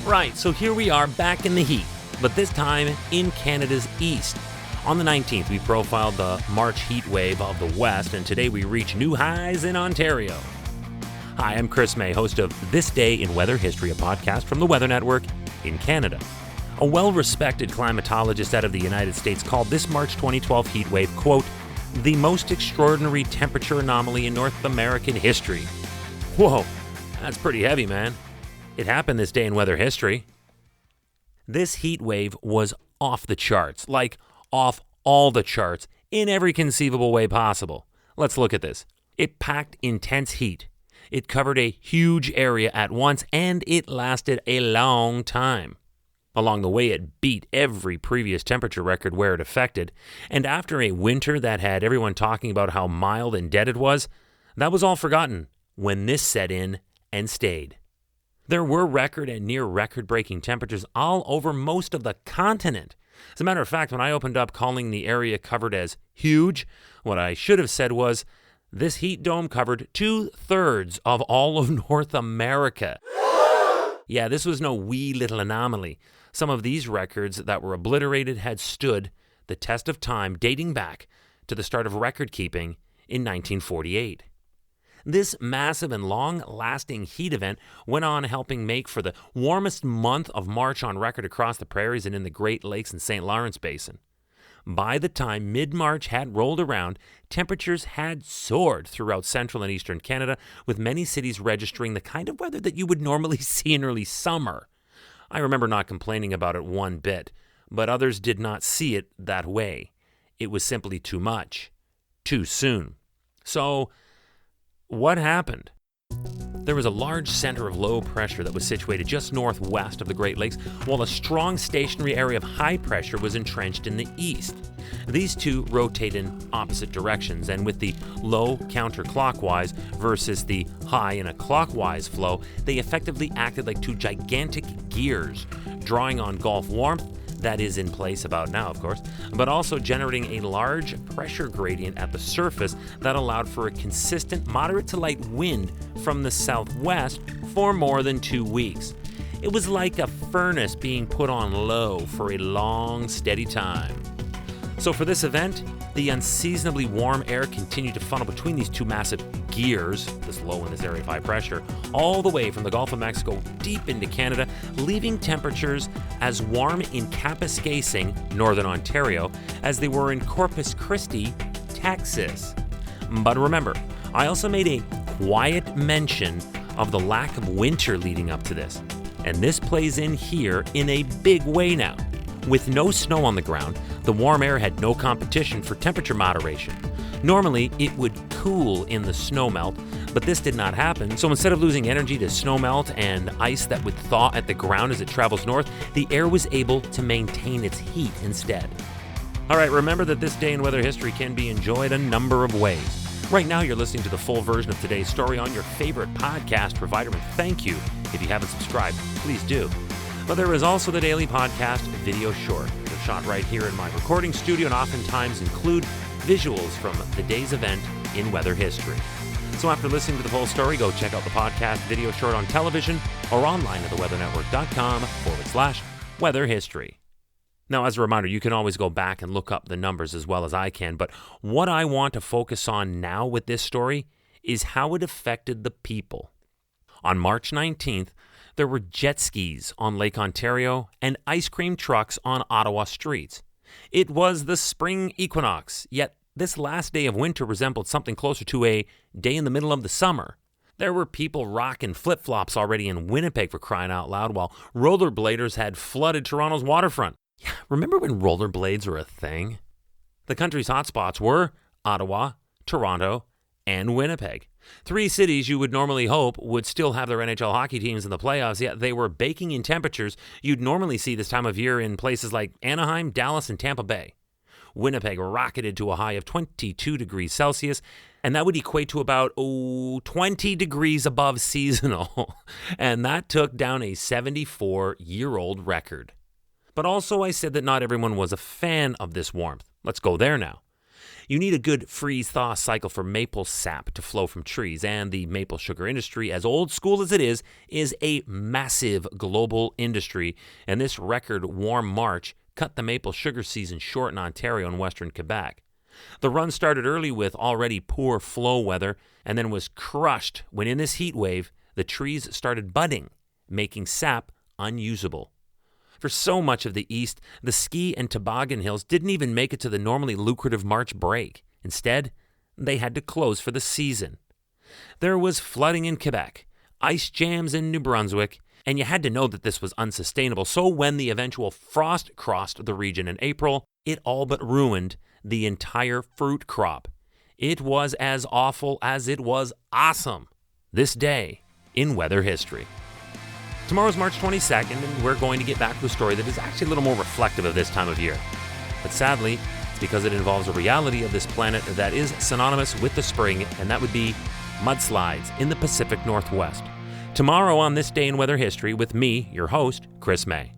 Right, so here we are back in the heat, but this time in Canada's east. On the 19th, we profiled the March heat wave of the West, and today we reach new highs in Ontario. Hi, I'm Chris May, host of This Day in Weather History, a podcast from the Weather Network in Canada. A well-respected climatologist out of the United States called this March 2012 heat wave, quote, the most extraordinary temperature anomaly in North American history. Whoa, that's pretty heavy, man. It happened this day in weather history. This heat wave was off the charts, like off all the charts, in every conceivable way possible. Let's look at this. It packed intense heat. It covered a huge area at once, and it lasted a long time. Along the way, it beat every previous temperature record where it affected, and after a winter that had everyone talking about how mild and dead it was, that was all forgotten when this set in and stayed. There were record and near record-breaking temperatures all over most of the continent. As a matter of fact, when I opened up calling the area covered as huge, what I should have said was, this heat dome covered 2/3 of all of North America. Yeah, this was no wee little anomaly. Some of these records that were obliterated had stood the test of time dating back to the start of record-keeping in 1948. This massive and long-lasting heat event went on helping make for the warmest month of March on record across the prairies and in the Great Lakes and St. Lawrence Basin. By the time mid-March had rolled around, temperatures had soared throughout central and eastern Canada, with many cities registering the kind of weather that you would normally see in early summer. I remember not complaining about it one bit, but others did not see it that way. It was simply too much, too soon. So, what happened? There was a large center of low pressure that was situated just northwest of the Great Lakes, while a strong stationary area of high pressure was entrenched in the east. These two rotate in opposite directions, and with the low counterclockwise versus the high in a clockwise flow, they effectively acted like two gigantic gears, drawing on Gulf warmth that is in place about now, of course, but also generating a large pressure gradient at the surface that allowed for a consistent moderate to light wind from the southwest for more than 2 weeks. It was like a furnace being put on low for a long, steady time. So for this event, the unseasonably warm air continued to funnel between these two massive gears, this low and this area of high pressure, all the way from the Gulf of Mexico deep into Canada, leaving temperatures as warm in Kapuskasing, northern Ontario, as they were in Corpus Christi, Texas. But remember, I also made a quiet mention of the lack of winter leading up to this, and this plays in here in a big way now. With no snow on the ground, the warm air had no competition for temperature moderation. Normally, it would cool in the snowmelt, but this did not happen. So instead of losing energy to snowmelt and ice that would thaw at the ground as it travels north, the air was able to maintain its heat instead. All right, remember that this day in weather history can be enjoyed a number of ways. Right now, you're listening to the full version of today's story on your favorite podcast provider, and thank you. If you haven't subscribed, please do. But there is also the daily podcast video short. They're shot right here in my recording studio and oftentimes include visuals from the day's event in weather history. So after listening to the full story, go check out the podcast video short on television or online at theweathernetwork.com/weather history. Now, as a reminder, you can always go back and look up the numbers as well as I can, but what I want to focus on now with this story is how it affected the people. On March 19th, there were jet skis on Lake Ontario and ice cream trucks on Ottawa streets. It was the spring equinox, yet this last day of winter resembled something closer to a day in the middle of the summer. There were people rocking flip-flops already in Winnipeg, for crying out loud, while rollerbladers had flooded Toronto's waterfront. Yeah, remember when rollerblades were a thing? The country's hotspots were Ottawa, Toronto, and Winnipeg. 3 cities you would normally hope would still have their NHL hockey teams in the playoffs, yet they were baking in temperatures you'd normally see this time of year in places like Anaheim, Dallas, and Tampa Bay. Winnipeg rocketed to a high of 22 degrees Celsius, and that would equate to about 20 degrees above seasonal, and that took down a 74-year-old record. But also I said that not everyone was a fan of this warmth. Let's go there now. You need a good freeze-thaw cycle for maple sap to flow from trees, and the maple sugar industry, as old school as it is a massive global industry, and this record warm March cut the maple sugar season short in Ontario and western Quebec. The run started early with already poor flow weather and then was crushed when in this heat wave, the trees started budding, making sap unusable. For so much of the east, the ski and toboggan hills didn't even make it to the normally lucrative March break. Instead, they had to close for the season. There was flooding in Quebec, ice jams in New Brunswick, and you had to know that this was unsustainable. So when the eventual frost crossed the region in April, it all but ruined the entire fruit crop. It was as awful as it was awesome. This day in weather history. Tomorrow's March 22nd, and we're going to get back to a story that is actually a little more reflective of this time of year. But sadly, it's because it involves a reality of this planet that is synonymous with the spring, and that would be mudslides in the Pacific Northwest. Tomorrow on This Day in Weather History with me, your host, Chris May.